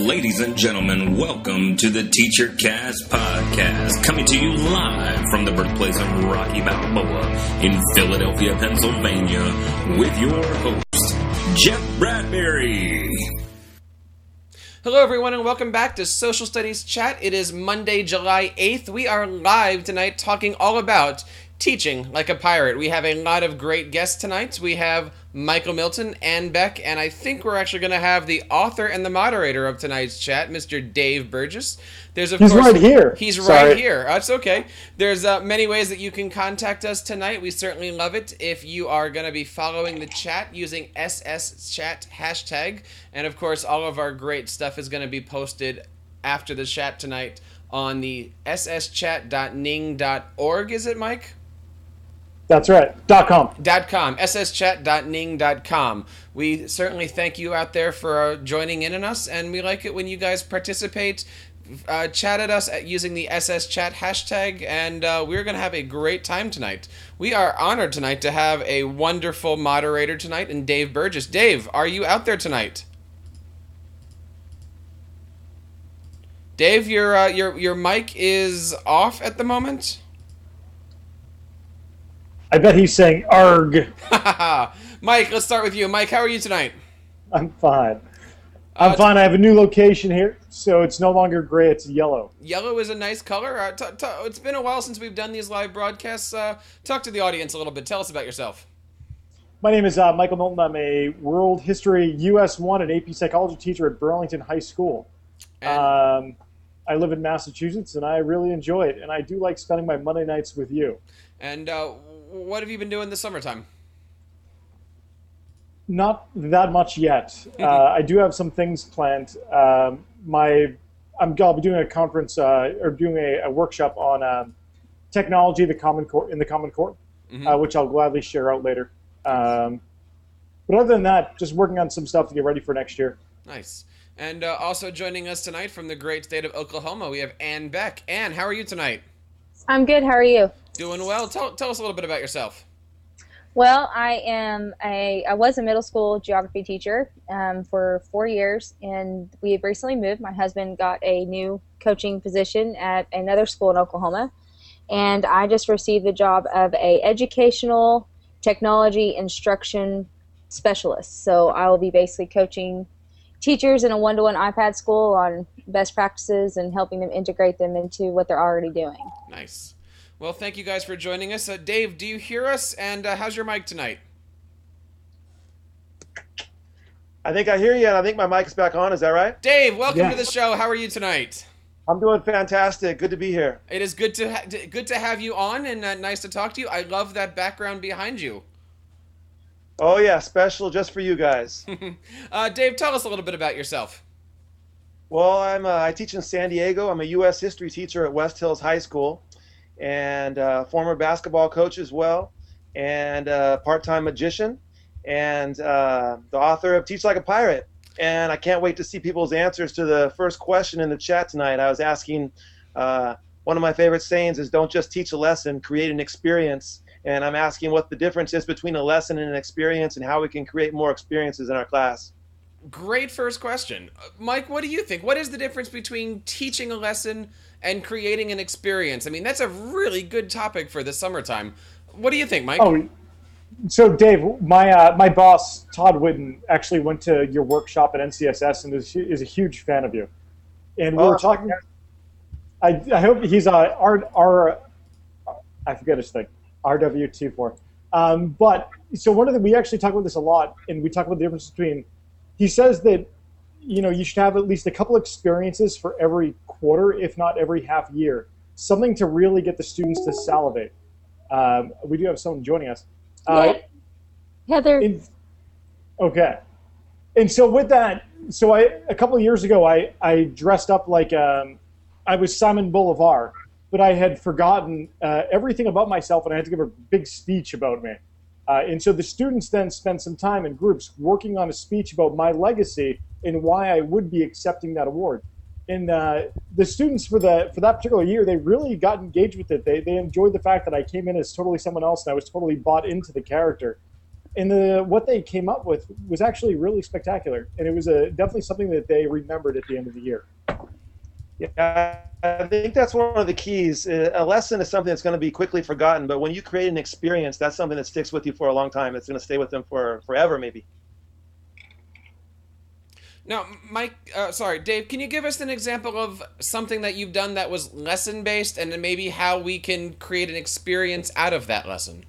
Ladies and gentlemen, welcome to the TeacherCast Podcast, coming to you live from the birthplace of Rocky Balboa in Philadelphia, Pennsylvania, with your host, Jeff Bradbury. Hello everyone and welcome back to Social Studies Chat. It is Monday, July 8th. We are live tonight talking all about teaching like a pirate. We have a lot of great guests tonight. We have Michael Milton, Ann Beck, and I think we're actually going to have the author and the moderator of tonight's chat, Mr. Dave Burgess. He's right here. He's Sorry. right here. That's okay. There's many ways that you can contact us tonight. We certainly love it if you are going to be following the chat using SSCHAT hashtag. And of course, all of our great stuff is going to be posted after the chat tonight on the sschat.ning.org. Is it, Mike? That's right. .com. sschat.ning.com. We certainly thank you out there for joining in on us, and we like it when you guys participate, chat at us using the SSCHAT hashtag, and we're going to have a great time tonight. We are honored tonight to have a wonderful moderator tonight in Dave Burgess. Dave, are you out there tonight? Dave, your mic is off at the moment. I bet he's saying "arg." Mike, let's start with you. Mike, how are you tonight? I'm fine. I'm fine. I have a new location here, so it's no longer gray, it's yellow. Yellow is a nice color. It's been a while since we've done these live broadcasts. Talk to the audience a little bit. Tell us about yourself. My name is Michael Milton. I'm a World History US 1 and AP Psychology teacher at Burlington High School. I live in Massachusetts, and I really enjoy it, and I do like spending my Monday nights with you. And what have you been doing this summertime? Not that much yet. I do have some things planned. I'll be doing a conference or doing a workshop on technology in the Common Core, which I'll gladly share out later. But other than that, just working on some stuff to get ready for next year. Nice. And also joining us tonight from the great state of Oklahoma, we have Ann Beck. Ann, how are you tonight? I'm good. How are you? Doing well. Tell us a little bit about yourself. Well, I was a middle school geography teacher for 4 years, and we have recently moved. My husband got a new coaching position at another school in Oklahoma, and I just received the job of a educational technology instruction specialist. So I will be basically coaching teachers in a one-to-one iPad school on best practices and helping them integrate them into what they're already doing. Nice. Well, thank you guys for joining us. Dave, do you hear us? And how's your mic tonight? I think I hear you, and I think my mic's back on. Is that right? Dave, welcome to the show. How are you tonight? I'm doing fantastic. Good to be here. It is good to have you on, and nice to talk to you. I love that background behind you. Oh, yeah, special just for you guys. Dave, tell us a little bit about yourself. Well, I teach in San Diego. I'm a U.S. history teacher at West Hills High School, and former basketball coach as well, and part-time magician, and the author of Teach Like a Pirate. And I can't wait to see people's answers to the first question in the chat tonight. I was asking, one of my favorite sayings is, don't just teach a lesson, create an experience. And I'm asking what the difference is between a lesson and an experience and how we can create more experiences in our class. Great first question. Mike, what do you think? What is the difference between teaching a lesson and creating an experience? I mean, that's a really good topic for the summertime. What do you think, Mike? Oh, so Dave, my boss, Todd Whitten, actually went to your workshop at NCSS and is a huge fan of you. And we were talking, I hope he's I forget his thing. RW24. But so we actually talk about this a lot, and we talk about the difference between, he says that, you should have at least a couple experiences for every quarter, if not every half year, something to really get the students to salivate. We do have someone joining us. Heather. Okay. And so with that, a couple of years ago, I dressed up like I was Simon Bolivar, but I had forgotten everything about myself, and I had to give a big speech about me. And so the students then spent some time in groups working on a speech about my legacy and why I would be accepting that award. And the students for that particular year, they really got engaged with it. They enjoyed the fact that I came in as totally someone else, and I was totally bought into the character. And what they came up with was actually really spectacular, and it was definitely something that they remembered at the end of the year. Yeah, I think that's one of the keys. A lesson is something that's going to be quickly forgotten, but when you create an experience, that's something that sticks with you for a long time. It's going to stay with them for forever, maybe. Now, Dave, can you give us an example of something that you've done that was lesson-based, and then maybe how we can create an experience out of that lesson?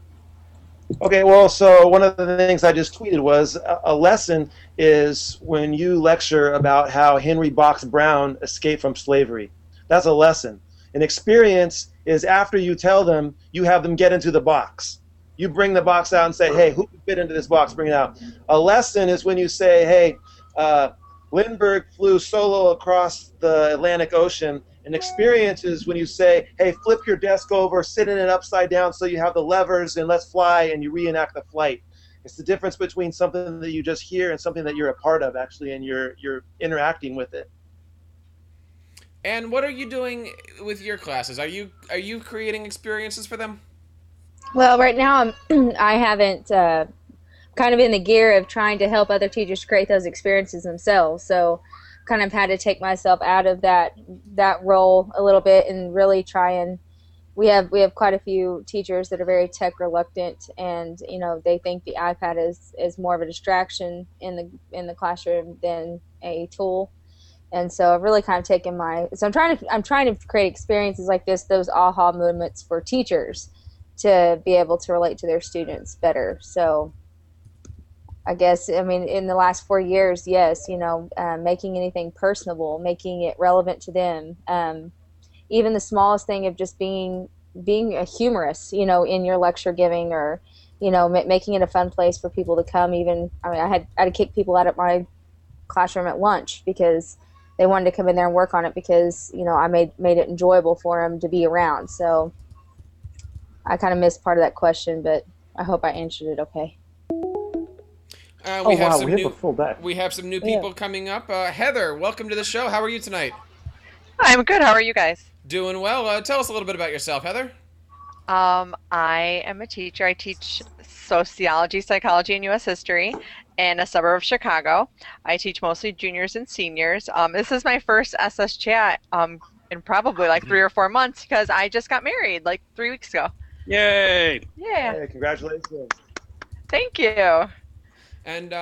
Okay, well, so one of the things I just tweeted was a lesson is when you lecture about how Henry Box Brown escaped from slavery. That's a lesson. An experience is after you tell them, you have them get into the box. You bring the box out and say, hey, who can fit into this box? Bring it out. A lesson is when you say, hey, Lindbergh flew solo across the Atlantic Ocean. An experience is when you say, hey, flip your desk over, sit in it upside down so you have the levers, and let's fly, and you reenact the flight. It's the difference between something that you just hear and something that you're a part of, actually, and you're interacting with it. And what are you doing with your classes? Are you creating experiences for them? Well, right now I haven't kind of in the gear of trying to help other teachers create those experiences themselves. So kind of had to take myself out of that role a little bit and really try and we have quite a few teachers that are very tech reluctant, and they think the iPad is more of a distraction in the classroom than a tool. And so I've really kind of taken I'm trying to create experiences like this, those aha moments for teachers to be able to relate to their students better. So I guess, in the last 4 years, yes, making anything personable, making it relevant to them. Even the smallest thing of just being a humorous, in your lecture giving, or, making it a fun place for people to come. I had to kick people out of my classroom at lunch because they wanted to come in there and work on it because, I made it enjoyable for them to be around. So I kind of missed part of that question, but I hope I answered it okay. We have a full deck. We have some new people coming up. Heather, welcome to the show. How are you tonight? I'm good. How are you guys? Doing well. Tell us a little bit about yourself, Heather. I am a teacher. I teach sociology, psychology, and U.S. history in a suburb of Chicago. I teach mostly juniors and seniors. This is my first SSCHAT in probably like 3 or 4 months because I just got married like 3 weeks ago. Yay! Yeah. Hey, congratulations. Thank you. And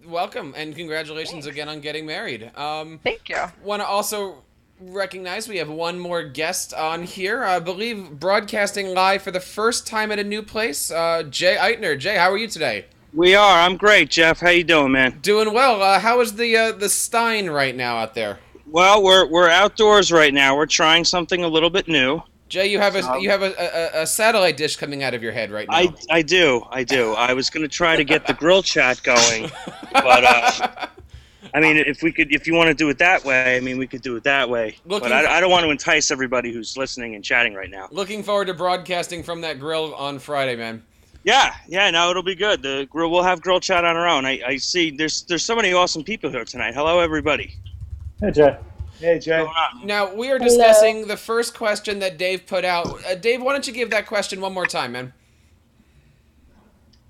welcome and congratulations again on getting married. Thank you. Want to also recognize we have one more guest on here. I believe broadcasting live for the first time at a new place. Jay Eitner. Jay, how are you today? We are. I'm great, Jeff. How you doing, man? Doing well. How is the Stein right now out there? Well, we're outdoors right now. We're trying something a little bit new. Jay, you have a satellite dish coming out of your head right now. I do. I was going to try to get the grill chat going, but if you want to do it that way, we could do it that way. But I don't want to entice everybody who's listening and chatting right now. Looking forward to broadcasting from that grill on Friday, man. Yeah, no, it'll be good. The grill, we'll have grill chat on our own. I see. There's so many awesome people here tonight. Hello, everybody. Hey, Jay. Hey, Jay. Now, we are discussing the first question that Dave put out. Dave, why don't you give that question one more time, man?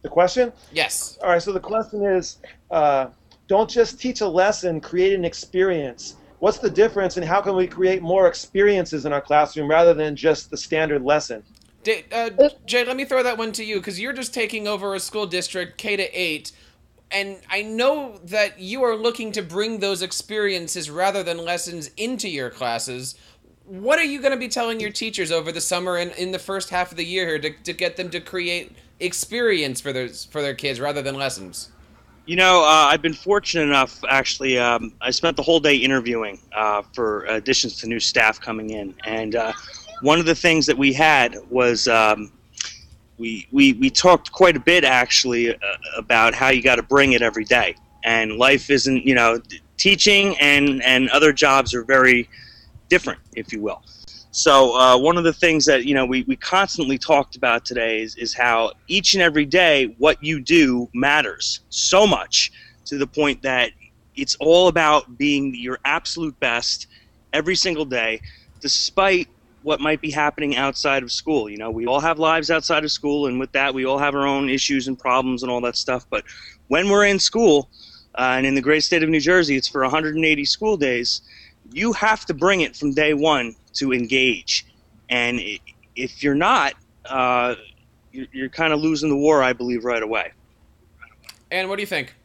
The question? Yes. All right, so the question is, don't just teach a lesson, create an experience. What's the difference, and how can we create more experiences in our classroom rather than just the standard lesson? Jay, let me throw that one to you, because you're just taking over a school district, K-8, and I know that you are looking to bring those experiences rather than lessons into your classes. What are you going to be telling your teachers over the summer and in the first half of the year here to get them to create experience for their kids rather than lessons? I've been fortunate enough, actually. I spent the whole day interviewing for additions to new staff coming in, and one of the things that we had was we talked quite a bit, actually, about how you got to bring it every day. And life isn't, teaching and other jobs are very different, if you will. So one of the things that, we constantly talked about today is how each and every day what you do matters so much, to the point that it's all about being your absolute best every single day, despite what might be happening outside of school. You know, we all have lives outside of school, and with that, we all have our own issues and problems and all that stuff. But when we're in school, and in the great state of New Jersey, it's for 180 school days, you have to bring it from day one to engage. And if you're not, you're kind of losing the war, I believe, right away. And what do you think?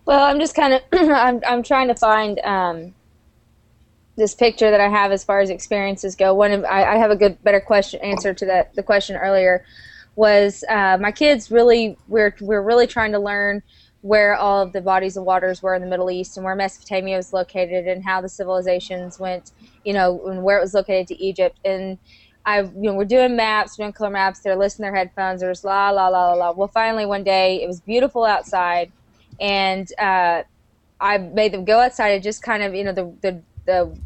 Well, I'm just kind of I'm trying to find this picture that I have as far as experiences go. I have a better answer to the question earlier was my kids we're really trying to learn where all of the bodies of waters were in the Middle East and where Mesopotamia was located and how the civilizations went, and where it was located to Egypt. And we're doing maps, doing color maps. They're listening to their headphones. They're just la la la la la. Well, finally one day it was beautiful outside, and I made them go outside and just kind of the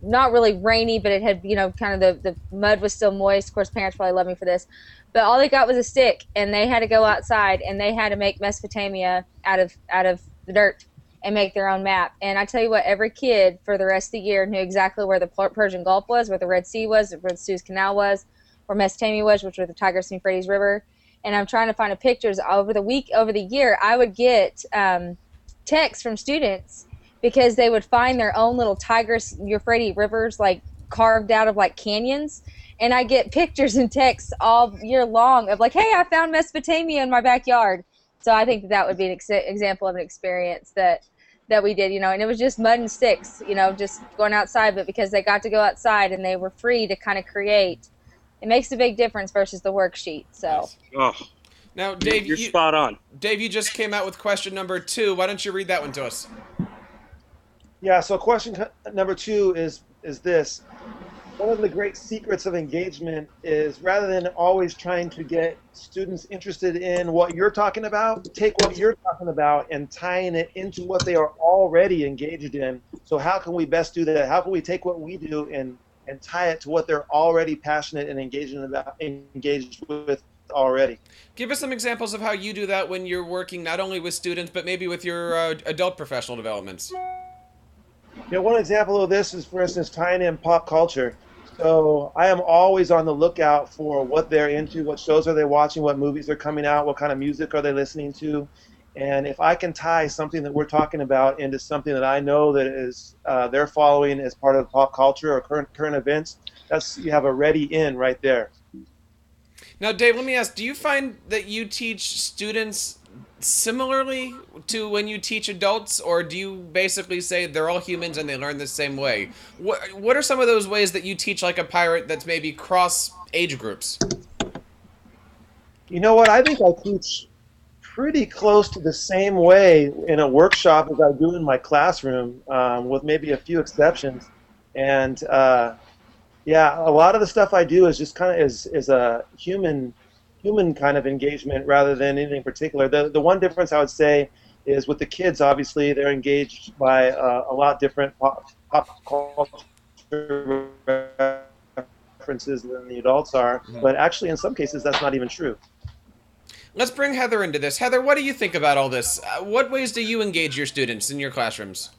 not really rainy, but it had kind of the mud was still moist. Of course, parents probably love me for this, but all they got was a stick, and they had to go outside and they had to make Mesopotamia out of the dirt and make their own map. And I tell you what, every kid for the rest of the year knew exactly where the Persian Gulf was, where the Red Sea was, where the Suez Canal was, where Mesopotamia was, which was the Tigris and Euphrates River. And I'm trying to find pictures over the year. I would get texts from students because they would find their own little Tigris, Euphrates rivers like carved out of like canyons. And I get pictures and texts all year long of like, hey, I found Mesopotamia in my backyard. So I think that would be an example of an experience that we did, and it was just mud and sticks, just going outside. But because they got to go outside and they were free to kind of create, it makes a big difference versus the worksheet. So. Oh. Now, Dave, you're spot on. Dave, you just came out with question number 2. Why don't you read that one to us? Yeah, so question number 2 is this. One of the great secrets of engagement is rather than always trying to get students interested in what you're talking about, take what you're talking about and tying it into what they are already engaged in. So how can we best do that? How can we take what we do and tie it to what they're already passionate and engaged with already? Give us some examples of how you do that when you're working not only with students, but maybe with your adult professional developments. One example of this is, for instance, tying in pop culture. So I am always on the lookout for what they're into, what shows are they watching, what movies are coming out, what kind of music are they listening to. And if I can tie something that we're talking about into something that I know that is they're following as part of pop culture or current events, you have a ready in right there. Now, Dave, let me ask, do you find that you teach students similarly to when you teach adults, or do you basically say they're all humans and they learn the same way? What are some of those ways that you teach like a pirate that's maybe cross age groups? You know what? I think I teach pretty close to the same way in a workshop as I do in my classroom, with maybe a few exceptions. And yeah, a lot of the stuff I do is just kind of is a human kind of engagement rather than anything particular. The one difference I would say is with the kids, obviously, they're engaged by a lot different pop culture references than the adults are. Mm-hmm. But actually, in some cases, that's not even true. Let's bring Heather into this. Heather, what do you think about all this? What ways do you engage your students in your classrooms?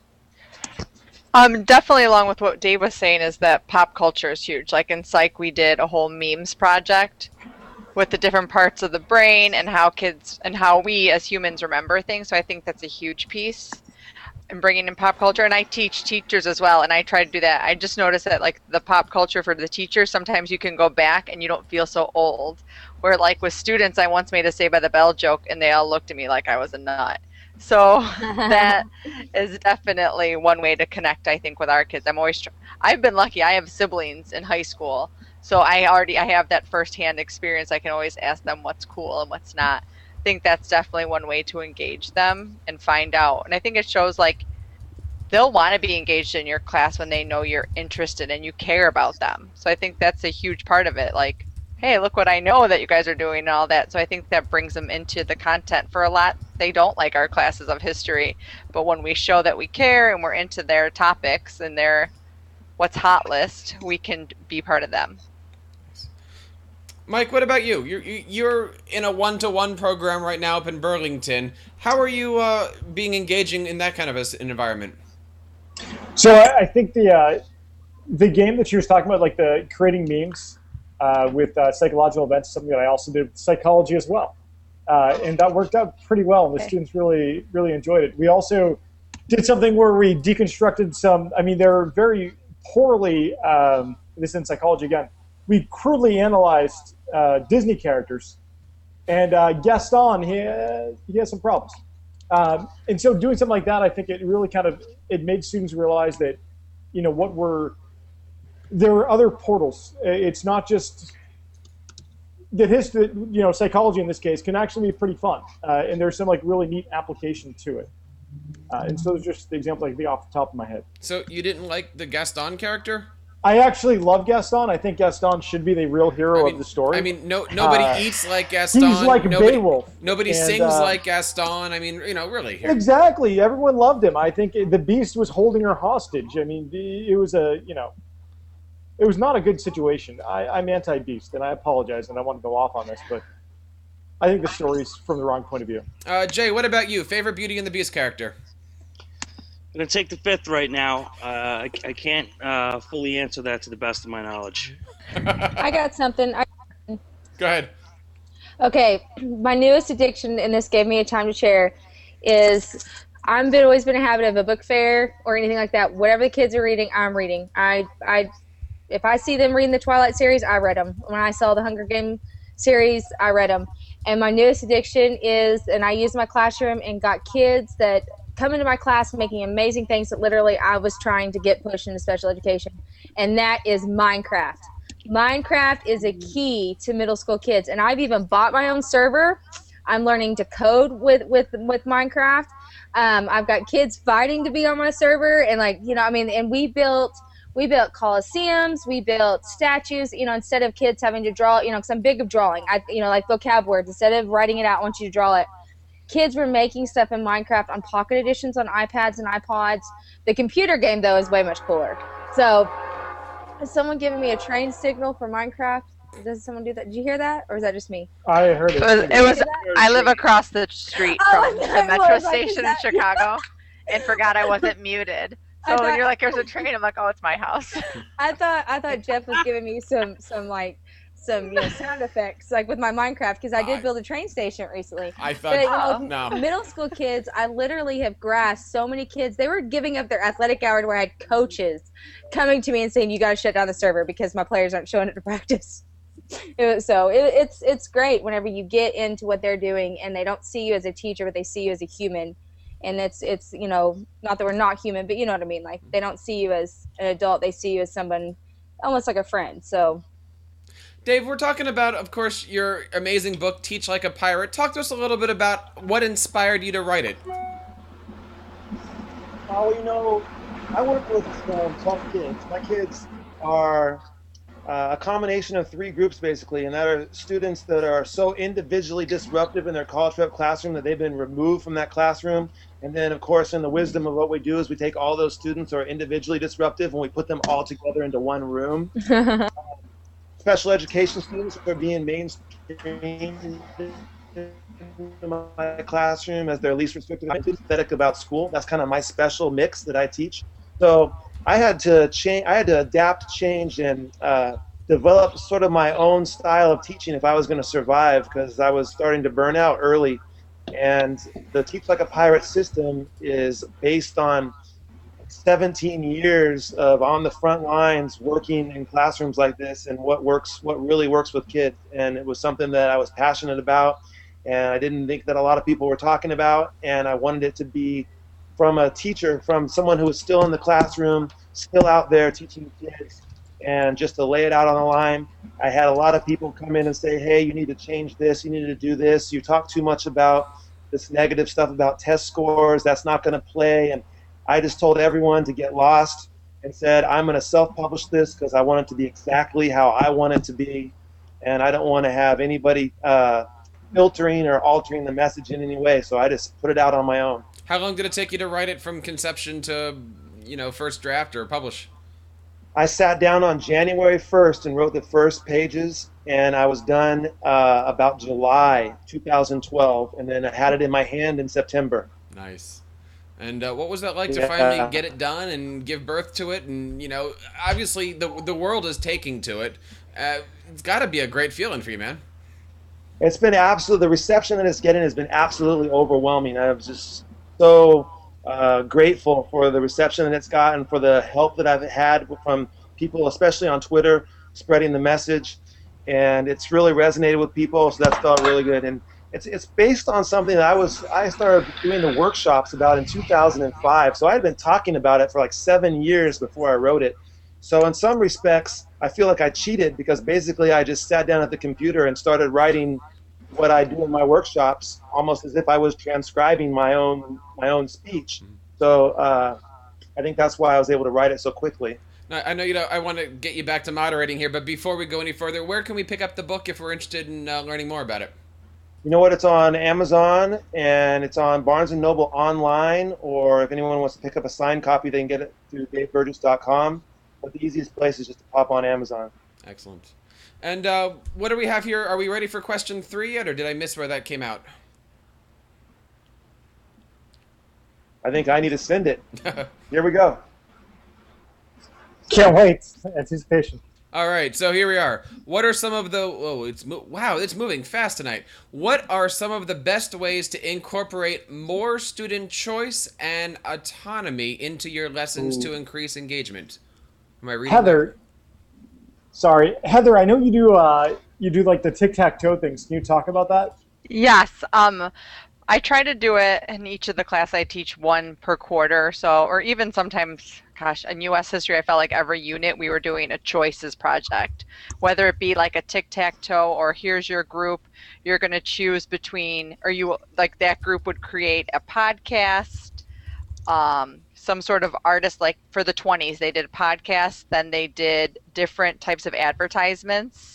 Definitely along with what Dave was saying is that pop culture is huge. Like in psych, we did a whole memes project with the different parts of the brain and how kids and how we as humans remember things. So I think that's a huge piece in bringing in pop culture. And I teach teachers as well, and I try to do that. I just noticed that like the pop culture for the teachers, sometimes you can go back and you don't feel so old. Where like with students, I once made a Saved by the Bell joke and they all looked at me like I was a nut. So that is definitely one way to connect, I think, with our kids. I've been lucky. I have siblings in high school. So I have that firsthand experience. I can always ask them what's cool and what's not. I think that's definitely one way to engage them and find out. And I think it shows like they'll want to be engaged in your class when they know you're interested and you care about them. So I think that's a huge part of it. Like, hey, look what I know that you guys are doing and all that. So I think that brings them into the content. For a lot, they don't like our classes of history. But when we show that we care and we're into their topics and their what's hot list, we can be part of them. Mike, what about you? You're in a one-to-one program right now up in Burlington. How are you being engaging in that kind of an environment? So I think the game that she was talking about, like the creating memes with psychological events, is something that I also did with psychology as well. And that worked out pretty well. The students really, really enjoyed it. We also did something where we deconstructed some, I mean, they're very poorly, this is in psychology again, we crudely analyzed Disney characters. And Gaston, he has some problems. And so doing something like that, I think it really it made students realize that, there are other portals. It's not just that history, psychology in this case can actually be pretty fun. And there's some really neat application to it. And so it's just the example I can think off the top of my head. So you didn't like the Gaston character? I actually love Gaston. I think Gaston should be the real hero of the story. I mean, nobody eats like Gaston. He's like Beowulf. Nobody sings like Gaston. I mean, really. Here. Exactly. Everyone loved him. I think the Beast was holding her hostage. I mean, it was it was not a good situation. I'm anti-Beast, and I apologize, and I want to go off on this, but I think the story's from the wrong point of view. Jay, what about you? Favorite Beauty and the Beast character? I'm going to take the fifth right now. I can't fully answer that to the best of my knowledge. I got something. Go ahead. Okay, my newest addiction, and this gave me a time to share, is I've always been a habit of a book fair or anything like that. Whatever the kids are reading, I'm reading. If I see them reading the Twilight series, I read them. When I saw the Hunger Games series, I read them. And my newest addiction is, and I use my classroom and got kids that come into my class making amazing things that literally I was trying to get pushed into special education. And that is Minecraft. Minecraft is a key to middle school kids. And I've even bought my own server. I'm learning to code with Minecraft. I've got kids fighting to be on my server. And and we built coliseums, we built statues, instead of kids having to draw, because I'm big of drawing. Like vocab words, instead of writing it out, I want you to draw it. Kids were making stuff in Minecraft on pocket editions on iPads and iPods. The computer game, though, is way much cooler. So, is someone giving me a train signal for Minecraft? Does someone do that? Did you hear that? Or is that just me? I heard it. I live across the street from the metro station in Chicago and forgot I wasn't muted. So when you're like, there's a train, I'm like, oh, it's my house. I thought Jeff was giving me some sound effects like with my Minecraft, because I did build a train station recently. I thought, no. Middle school kids, I literally have grasped so many kids. They were giving up their athletic hour to where I had coaches coming to me and saying, you got to shut down the server because my players aren't showing up to practice. It's great whenever you get into what they're doing and they don't see you as a teacher, but they see you as a human. And it's not that we're not human, but you know what I mean. Like, they don't see you as an adult; they see you as someone, almost like a friend. So, Dave, we're talking about, of course, your amazing book, Teach Like a Pirate. Talk to us a little bit about what inspired you to write it. Oh, I work with tough kids. My kids are a combination of three groups, basically, and that are students that are so individually disruptive in their college prep classroom that they've been removed from that classroom. And then, of course, in the wisdom of what we do is we take all those students who are individually disruptive and we put them all together into one room. Special education students who are being mainstreamed in my classroom as their least restrictive, pathetic about school. That's kind of my special mix that I teach. So I had to change. I had to adapt, change, and develop sort of my own style of teaching if I was going to survive, because I was starting to burn out early. And the Teach Like a Pirate system is based on 17 years of on the front lines working in classrooms like this and what really works with kids. And it was something that I was passionate about, and I didn't think that a lot of people were talking about, and I wanted it to be from a teacher, from someone who was still in the classroom, still out there teaching kids, and just to lay it out on the line. I had a lot of people come in and say, hey, you need to change this, you need to do this, you talk too much about this negative stuff about test scores, that's not going to play. And I just told everyone to get lost and said, I'm going to self-publish this because I want it to be exactly how I want it to be, and I don't want to have anybody filtering or altering the message in any way, so I just put it out on my own. How long did it take you to write it from conception to, first draft or publish? I sat down on January 1st and wrote the first pages, and I was done about July 2012, and then I had it in my hand in September. Nice. And what was that like to finally get it done and give birth to it? And, you know, obviously the world is taking to it. It's got to be a great feeling for you, man. It's been the reception that it's getting has been absolutely overwhelming. I'm just so grateful for the reception that it's gotten, for the help that I've had from people, especially on Twitter, spreading the message. And it's really resonated with people, so that's felt really good. And it's based on something that I started doing the workshops about in 2005. So I had been talking about it for like 7 years before I wrote it. So in some respects, I feel like I cheated because basically I just sat down at the computer and started writing what I do in my workshops, almost as if I was transcribing my own speech. So I think that's why I was able to write it so quickly. Now, I know I want to get you back to moderating here, but before we go any further, where can we pick up the book if we're interested in learning more about it? You know what? It's on Amazon, and it's on Barnes & Noble online, or if anyone wants to pick up a signed copy, they can get it through daveburgess.com. But the easiest place is just to pop on Amazon. Excellent. And what do we have here? Are we ready for question 3 yet, or did I miss where that came out? I think I need to send it. Here we go. Can't wait. Anticipation. All right, so here we are. What are some of the... wow, it's moving fast tonight. What are some of the best ways to incorporate more student choice and autonomy into your lessons to increase engagement? Am I reading Heather, that? Sorry. Heather, I know you do like the tic-tac-toe things. Can you talk about that? Yes. I try to do it in each of the class I teach, one per quarter. So, or even sometimes, gosh, in U.S. history, I felt like every unit we were doing a choices project, whether it be like a tic-tac-toe or here's your group, you're going to choose between, or you like that group would create a podcast, some sort of artist, like for the 20s, they did a podcast, then they did different types of advertisements.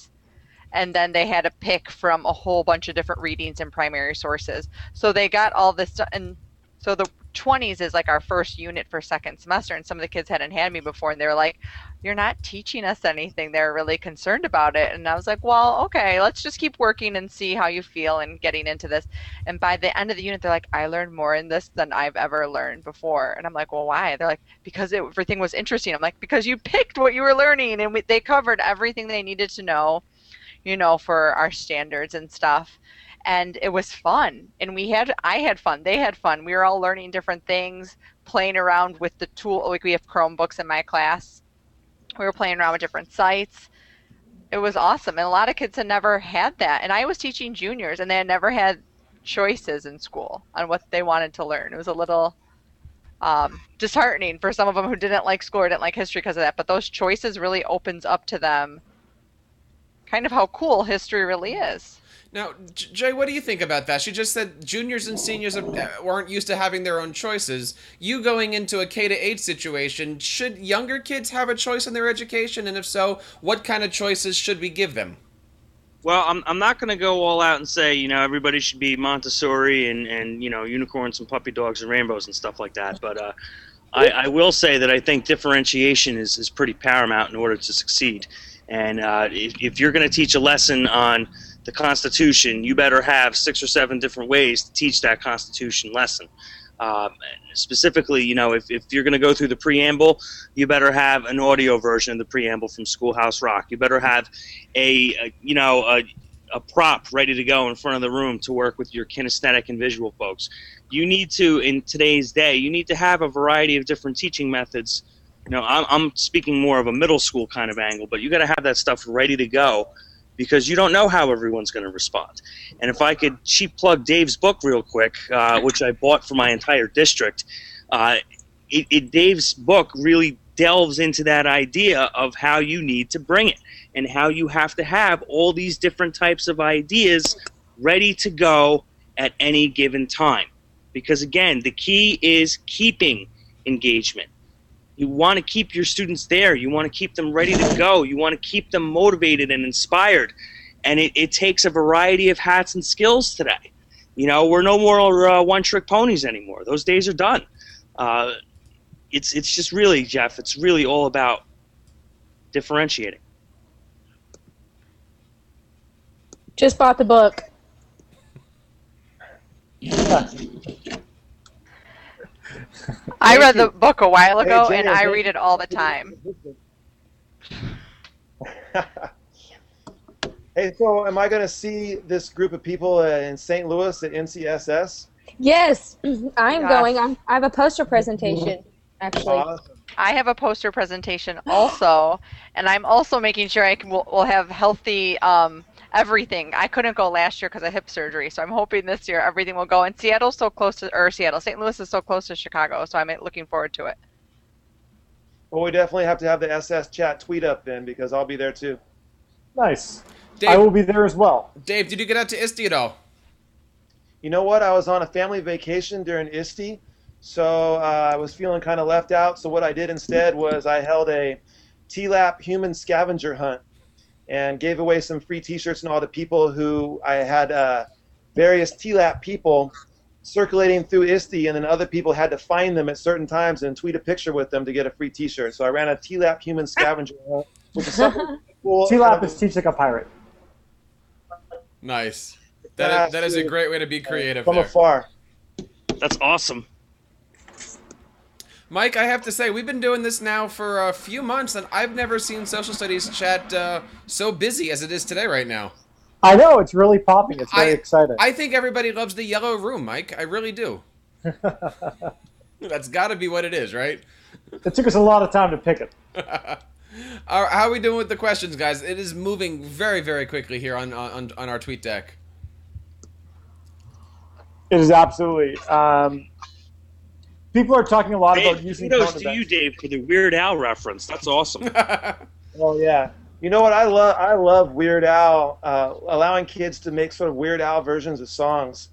And then they had to pick from a whole bunch of different readings and primary sources. So they got all this stuff. And so the 20s is like our first unit for second semester. And some of the kids hadn't had me before. And they were like, you're not teaching us anything. They're really concerned about it. And I was like, well, okay, let's just keep working and see how you feel and getting into this. And by the end of the unit, they're like, I learned more in this than I've ever learned before. And I'm like, well, why? They're like, because everything was interesting. I'm like, because you picked what you were learning. And they covered everything they needed to know, you know, for our standards and stuff. And it was fun. And I had fun. They had fun. We were all learning different things, playing around with the tool. Like we have Chromebooks in my class. We were playing around with different sites. It was awesome. And a lot of kids had never had that. And I was teaching juniors and they had never had choices in school on what they wanted to learn. It was a little disheartening for some of them who didn't like school or didn't like history because of that. But those choices really opens up to them kind of how cool history really is. Now, Jay, what do you think about that? She just said juniors and seniors weren't used to having their own choices. You going into a K-8 situation, should younger kids have a choice in their education? And if so, what kind of choices should we give them? Well, I'm not going to go all out and say, you know, everybody should be Montessori and you know, unicorns and puppy dogs and rainbows and stuff like that. But I will say that I think differentiation is pretty paramount in order to succeed. And if you're going to teach a lesson on the Constitution, you better have 6 or 7 different ways to teach that Constitution lesson. Specifically, you know, if you're going to go through the preamble, you better have an audio version of the preamble from Schoolhouse Rock. You better have a prop ready to go in front of the room to work with your kinesthetic and visual folks. You need to, in today's day, you need to have a variety of different teaching methods. You know, I'm speaking more of a middle school kind of angle, but you got to have that stuff ready to go because you don't know how everyone's going to respond. And if I could cheap plug Dave's book real quick, which I bought for my entire district, Dave's book really delves into that idea of how you need to bring it and how you have to have all these different types of ideas ready to go at any given time. Because again, the key is keeping engagement. You want to keep your students there. You want to keep them ready to go. You want to keep them motivated and inspired. And it takes a variety of hats and skills today. You know, we're no more one-trick ponies anymore. Those days are done. It's just really, Jeff, it's really all about differentiating. Just bought the book. I read the book a while ago, Hey, and I read it all the time. Hey, so am I going to see this group of people in St. Louis at NCSS? Yes, I am Yes. going. I have a poster presentation, actually. Awesome. I have a poster presentation also, and I'm also making sure we'll have healthy everything. I couldn't go last year because of hip surgery, so I'm hoping this year everything will go. And St. Louis is so close to Chicago, so I'm looking forward to it. Well, we definitely have to have the SSCHAT tweet up then, because I'll be there too. Nice. Dave, I will be there as well. Dave, did you get out to ISTE at all? You know what? I was on a family vacation during ISTE, so I was feeling kind of left out. So what I did instead was I held a TLAP human scavenger hunt and gave away some free T-shirts and all the people who I had various TLAP people circulating through ISTE, and then other people had to find them at certain times and tweet a picture with them to get a free T-shirt. So I ran a TLAP human scavenger hunt, which is something cool. TLAP is Teach Like a Pirate. Nice. That is a great way to be creative from there. afar. That's awesome. Mike, I have to say, we've been doing this now for a few months, and I've never seen Social Studies Chat so busy as it is today right now. I know, it's really popping. It's very exciting. I think everybody loves the yellow room, Mike. I really do. That's got to be what it is, right? It took us a lot of time to pick it. How are we doing with the questions, guys? It is moving very, very quickly here on our tweet deck. It is absolutely. People are talking a lot about using kudos tone to you, events. Dave, for the Weird Al reference. That's awesome. Oh yeah. You know what? I love Weird Al, allowing kids to make sort of Weird Al versions of songs,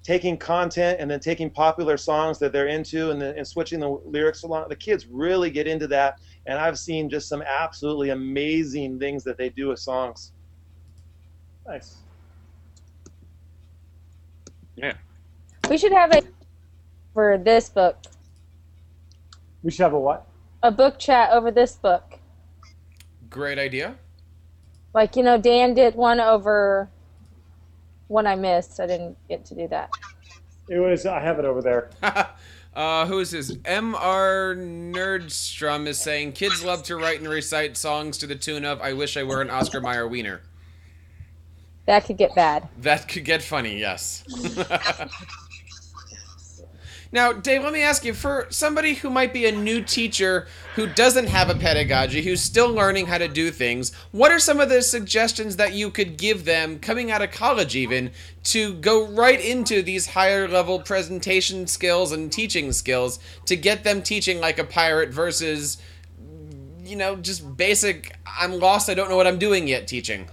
taking content and then taking popular songs that they're into and switching the lyrics along. The kids really get into that, and I've seen just some absolutely amazing things that they do with songs. Nice. Yeah. We should have a for this book. We should have a what? A book chat over this book. Great idea. Like, Dan did one over one I missed. I didn't get to do that. It was. I have it over there. Who is this? M.R. Nerdstrom is saying, kids love to write and recite songs to the tune of I Wish I Were an Oscar Mayer Wiener. That could get bad. That could get funny, yes. Now, Dave, let me ask you, for somebody who might be a new teacher who doesn't have a pedagogy, who's still learning how to do things, what are some of the suggestions that you could give them, coming out of college even, to go right into these higher level presentation skills and teaching skills to get them teaching like a pirate versus, just basic, I'm lost, I don't know what I'm doing yet teaching?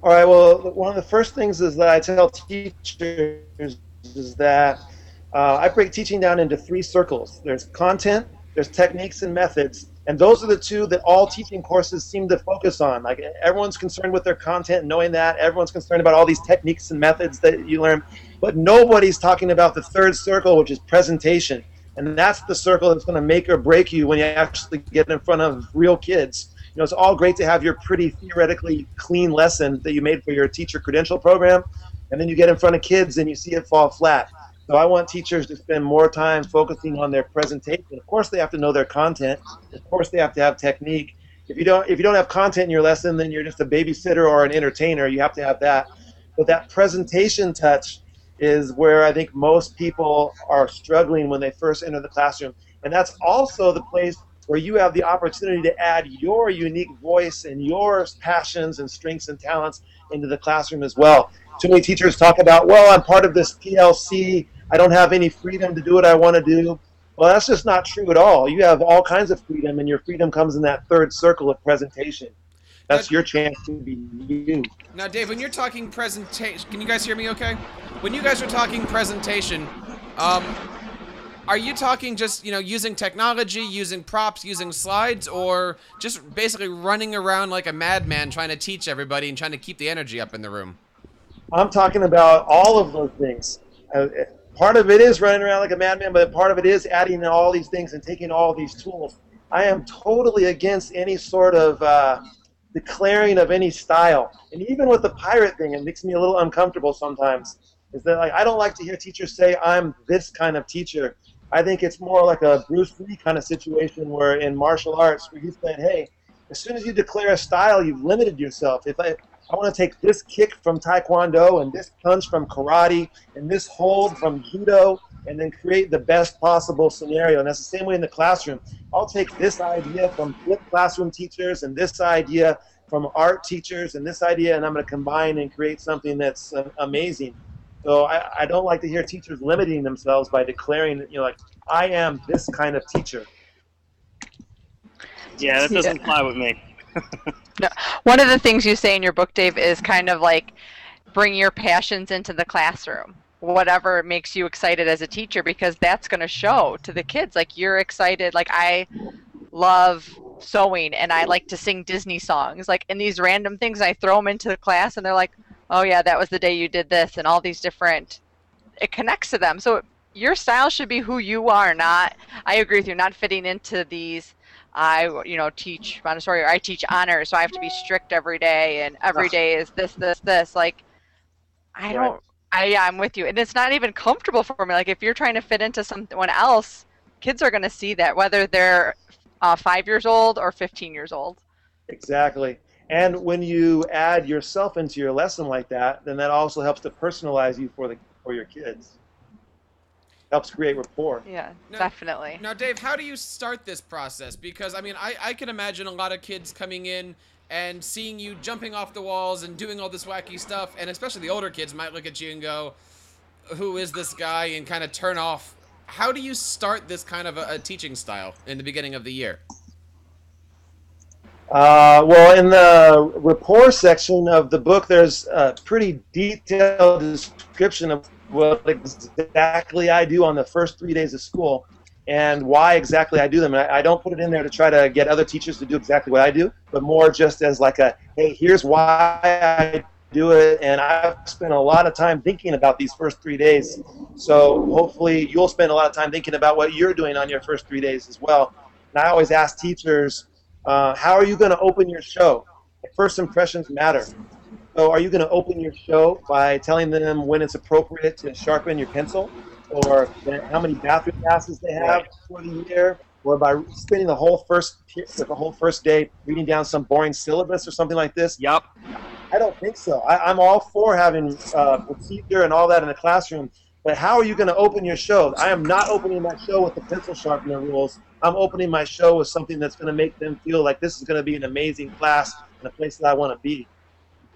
All right, well, one of the first things is that I tell teachers is that I break teaching down into 3 circles. There's content, there's techniques and methods, and those are the 2 that all teaching courses seem to focus on. Like, everyone's concerned with their content, knowing that. Everyone's concerned about all these techniques and methods that you learn, but nobody's talking about the 3rd circle, which is presentation. And that's the circle that's going to make or break you when you actually get in front of real kids. It's all great to have your pretty theoretically clean lesson that you made for your teacher credential program, and then you get in front of kids and you see it fall flat. So I want teachers to spend more time focusing on their presentation. Of course, they have to know their content. Of course, they have to have technique. If you don't have content in your lesson, then you're just a babysitter or an entertainer. You have to have that. But that presentation touch is where I think most people are struggling when they first enter the classroom. And that's also the place where you have the opportunity to add your unique voice and your passions and strengths and talents into the classroom as well. Too many teachers talk about, well, I'm part of this PLC. I don't have any freedom to do what I want to do. Well, that's just not true at all. You have all kinds of freedom, and your freedom comes in that 3rd circle of presentation. That's your chance to be you. Now, Dave, when you're talking presentation, can you guys hear me okay? When you guys are talking presentation, are you talking just, using technology, using props, using slides, or just basically running around like a madman trying to teach everybody and trying to keep the energy up in the room? I'm talking about all of those things. Part of it is running around like a madman, but part of it is adding in all these things and taking all these tools. I am totally against any sort of declaring of any style. And even with the pirate thing, it makes me a little uncomfortable sometimes. Is that I don't like to hear teachers say, I'm this kind of teacher, I think it's more like a Bruce Lee kind of situation where in martial arts where he said, hey, as soon as you declare a style, you've limited yourself. If I want to take this kick from Taekwondo and this punch from karate and this hold from judo and then create the best possible scenario. And that's the same way in the classroom. I'll take this idea from flipped classroom teachers and this idea from art teachers and this idea, and I'm going to combine and create something that's amazing. So I don't like to hear teachers limiting themselves by declaring, like, I am this kind of teacher. Yeah, that doesn't fly with me. No. One of the things you say in your book, Dave, is kind of like bring your passions into the classroom. Whatever makes you excited as a teacher, because that's going to show to the kids. Like, you're excited. Like, I love sewing and I like to sing Disney songs. Like, in these random things, I throw them into the class and they're like, oh yeah, that was the day you did this, and all these different, it connects to them. So your style should be who you are, not, I agree with you, not fitting into these, I teach Montessori, or I teach honors, so I have to be strict every day, and every day is this. Like, I'm with you. And it's not even comfortable for me. Like, if you're trying to fit into someone else, kids are going to see that, whether they're 5 years old or 15 years old. Exactly. And when you add yourself into your lesson like that, then that also helps to personalize you for your kids. Helps create rapport. Yeah, definitely. Now, Dave, how do you start this process? Because, I mean, I can imagine a lot of kids coming in and seeing you jumping off the walls and doing all this wacky stuff, and especially the older kids might look at you and go, who is this guy, and kind of turn off. How do you start this kind of a teaching style in the beginning of the year? Well, in the rapport section of the book, there's a pretty detailed description of what exactly I do on the first 3 days of school and why exactly I do them. And I don't put it in there to try to get other teachers to do exactly what I do, but more just as like a, hey, here's why I do it. And I've spent a lot of time thinking about these first 3 days. So hopefully you'll spend a lot of time thinking about what you're doing on your first 3 days as well. And I always ask teachers, how are you going to open your show? First impressions matter. So are you going to open your show by telling them when it's appropriate to sharpen your pencil, or how many bathroom passes they have for the year, or by spending the whole first day reading down some boring syllabus or something like this? Yep. I don't think so. I'm all for having procedure and all that in the classroom, but how are you going to open your show? I am not opening my show with the pencil sharpener rules. I'm opening my show with something that's going to make them feel like this is going to be an amazing class and a place that I want to be.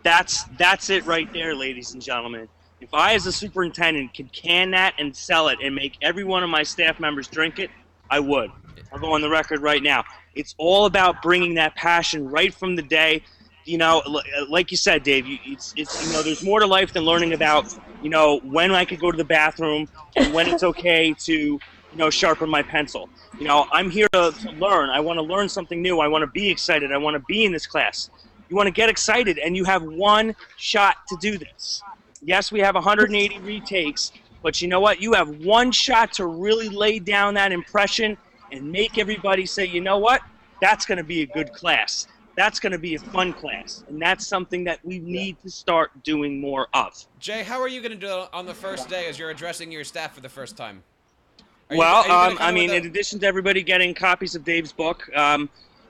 That's it right there, ladies and gentlemen. If I, as a superintendent, could can that and sell it and make every one of my staff members drink it, I would. I'll go on the record right now. It's all about bringing that passion right from the day. Like you said, Dave, it's there's more to life than learning about, when I could go to the bathroom and when it's okay to, sharpen my pencil. I'm here to learn. I want to learn something new. I want to be excited. I want to be in this class. You want to get excited, and you have one shot to do this. Yes, we have 180 retakes, but you know what? You have one shot to really lay down that impression and make everybody say, you know what? That's going to be a good class. That's going to be a fun class, and that's something that we need to start doing more of. Jay, how are you going to do it on the first day as you're addressing your staff for the first time? In addition to everybody getting copies of Dave's book, I'm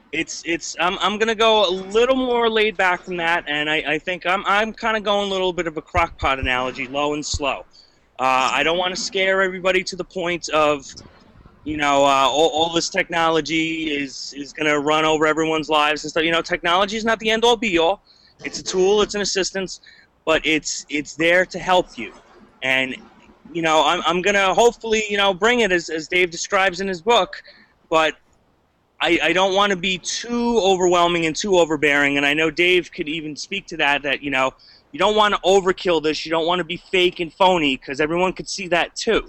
going to go a little more laid back from that, and I think I'm kind of going a little bit of a crock pot analogy, low and slow. I don't want to scare everybody to the point of, all this technology is going to run over everyone's lives and stuff. Technology is not the end-all, be-all. It's a tool, it's an assistance, but it's there to help you. And, I'm going to hopefully, bring it as Dave describes in his book, but I don't want to be too overwhelming and too overbearing, and I know Dave could even speak to that, you don't want to overkill this, you don't want to be fake and phony, because everyone could see that too.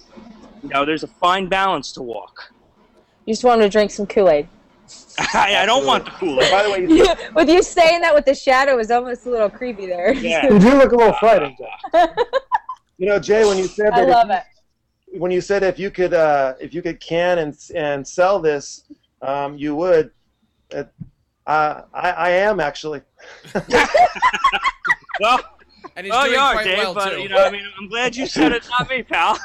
There's a fine balance to walk. You just want him to drink some Kool-Aid. I don't want the Kool-Aid. By the way, with you saying that with the shadow is almost a little creepy there. Yeah. You do look a little frightened. Jay, when you said I that, love it. When you said if you could can and sell this, you would. I am actually. Well, And he's doing you are, quite Dave, well, but too. I'm glad you said it, not me, pal.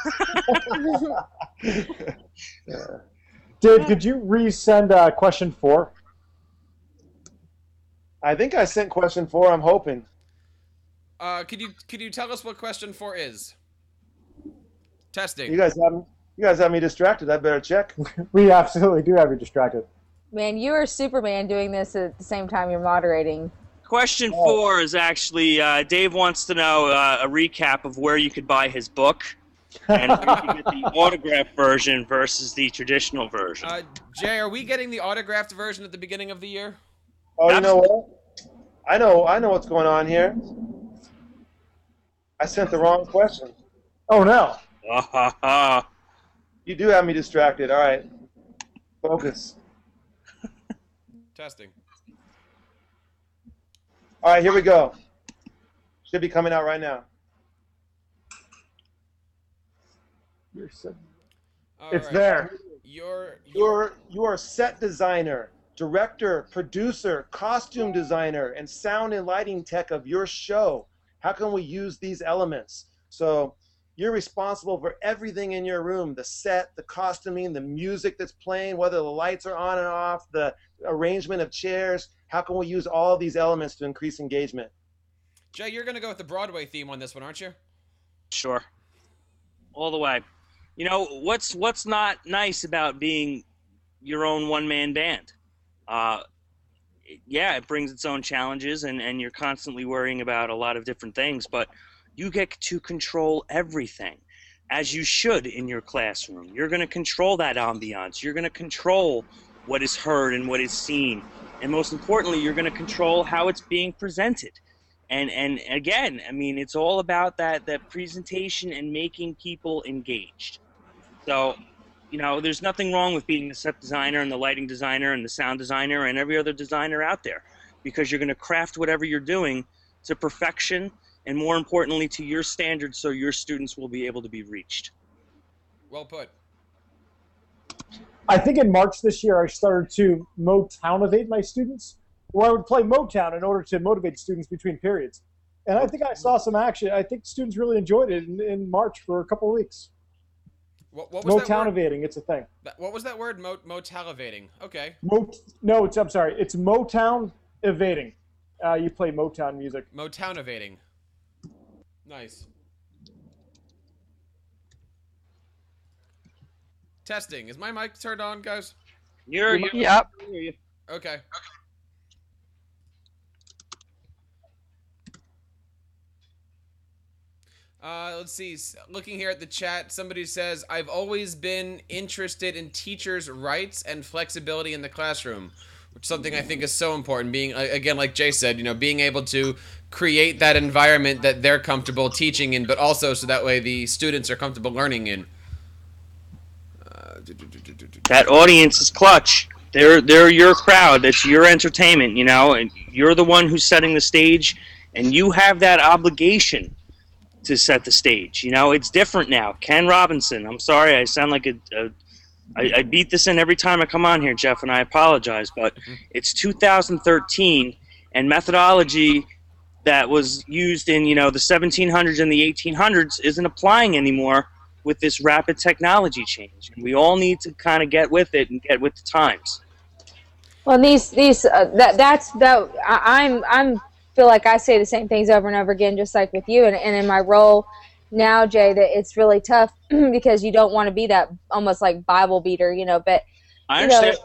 Dave, could you resend question 4? I think I sent question 4. I'm hoping. Could you tell us what question 4 is? Testing. You guys have me distracted. I better check. We absolutely do have you distracted. Man, you are Superman doing this at the same time you're moderating. Question 4 is actually, Dave wants to know a recap of where you could buy his book and where you can get the autographed version versus the traditional version. Jay, are we getting the autographed version at the beginning of the year? Oh, you know what? I know what's going on here. I sent the wrong question. Oh, no. You do have me distracted. All right. Focus. Testing. All right, here we go. Should be coming out right now. It's there. You are set designer, director, producer, costume designer, and sound and lighting tech of your show. How can we use these elements? So you're responsible for everything in your room, the set, the costuming, the music that's playing, whether the lights are on and off, the arrangement of chairs. How can we use all of these elements to increase engagement? Jay, you're going to go with the Broadway theme on this one, aren't you? Sure. All the way. You know, what's not nice about being your own one-man band? Yeah, it brings its own challenges, and you're constantly worrying about a lot of different things, but you get to control everything, as you should in your classroom. You're going to control that ambiance. You're going to control what is heard and what is seen. And most importantly, you're going to control how it's being presented. And again, I mean, it's all about that presentation and making people engaged. So, you know, there's nothing wrong with being the set designer and the lighting designer and the sound designer and every other designer out there, because you're going to craft whatever you're doing to perfection and, more importantly, to your standards, so your students will be able to be reached. Well put. I think in March this year I started to Motownivate my students, where I would play Motown in order to motivate students between periods. And I think I saw some action. I think students really enjoyed it in March for a couple of weeks. What was Motownivating, it's a thing. What was that word? Motalivating. Okay. I'm sorry. It's Motown evading. You play Motown music. Motownivating. Nice. Testing. Is my mic turned on, guys? Yep. Okay. Let's see. Looking here at the chat, somebody says, I've always been interested in teachers' rights and flexibility in the classroom, which is something I think is so important. Being, again, like Jay said, you know, being able to create that environment that they're comfortable teaching in, but also so that way the students are comfortable learning in. That audience is clutch. They're your crowd. That's your entertainment, you know, and you're the one who's setting the stage, and you have that obligation to set the stage. You know, it's different now. Ken Robinson, I'm sorry, I sound like I beat this in every time I come on here, Jeff, and I apologize, but it's 2013, and methodology that was used in, you know, the 1700s and the 1800s isn't applying anymore with this rapid technology change. And we all need to kind of get with it and get with the times. Well, I'm feel like I say the same things over and over again, just like with you. And in my role now, Jay, that it's really tough because you don't want to be that almost like Bible beater, you know. But I understand.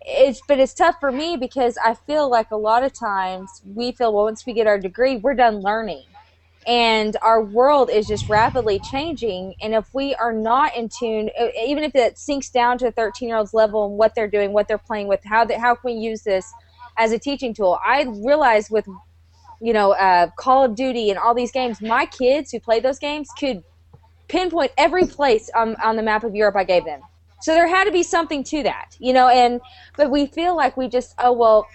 It's tough for me because I feel like a lot of times we feel, well, once we get our degree, we're done learning. And our world is just rapidly changing. And if we are not in tune, even if it sinks down to a 13-year-old's level and what they're doing, what they're playing with, how can we use this as a teaching tool? I realize with, you know, Call of Duty and all these games, my kids who play those games could pinpoint every place on the map of Europe I gave them. So there had to be something to that, you know. But we feel like we just, oh well,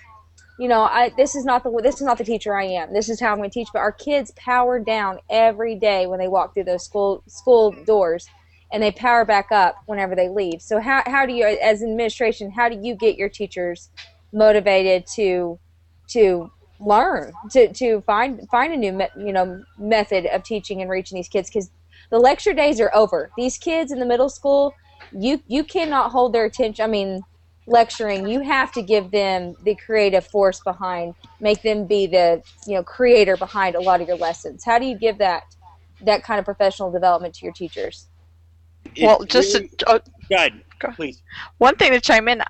you know, this is not the teacher I am. This is how I'm going to teach. But our kids power down every day when they walk through those school doors, and they power back up whenever they leave. So how do you, as an administration, how do you get your teachers motivated to learn, to find a new method of teaching and reaching these kids? Because the lecture days are over. These kids in the middle school, you cannot hold their attention. I mean, lecturing, you have to give them the creative force behind, make them be the creator behind a lot of your lessons. How do you give that kind of professional development to your teachers? Well, just really, to, go ahead, please. one thing to chime in.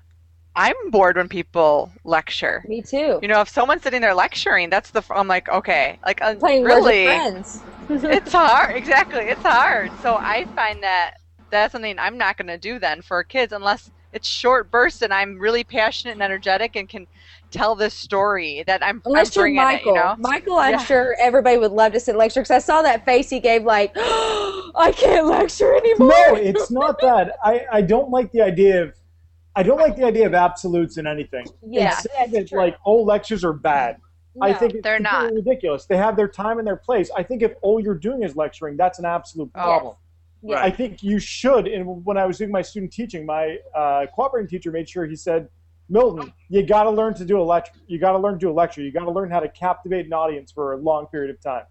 I'm bored when people lecture. Me too. If someone's sitting there lecturing, I'm like, okay, like Playing really, Words with Friends. it's hard. Exactly, it's hard. So I find that's something I'm not going to do then for kids unless it's short bursts and I'm really passionate and energetic and can tell this story that I'm bringing Michael. it. Michael, I'm sure everybody would love to sit lecture because I saw that face he gave, like, oh, I can't lecture anymore. No, it's not that. I don't like the idea of. I don't like the idea of absolutes in anything. Yeah, it's like all lectures are bad. No, I think it's they're not. ridiculous. They have their time and their place. I think if all you're doing is lecturing, that's an absolute problem. Yes. I think you should. And when I was doing my student teaching, my cooperating teacher made sure he said, Milton, you got to learn to do a lecture. You got to learn to do a lecture. You got to learn how to captivate an audience for a long period of time.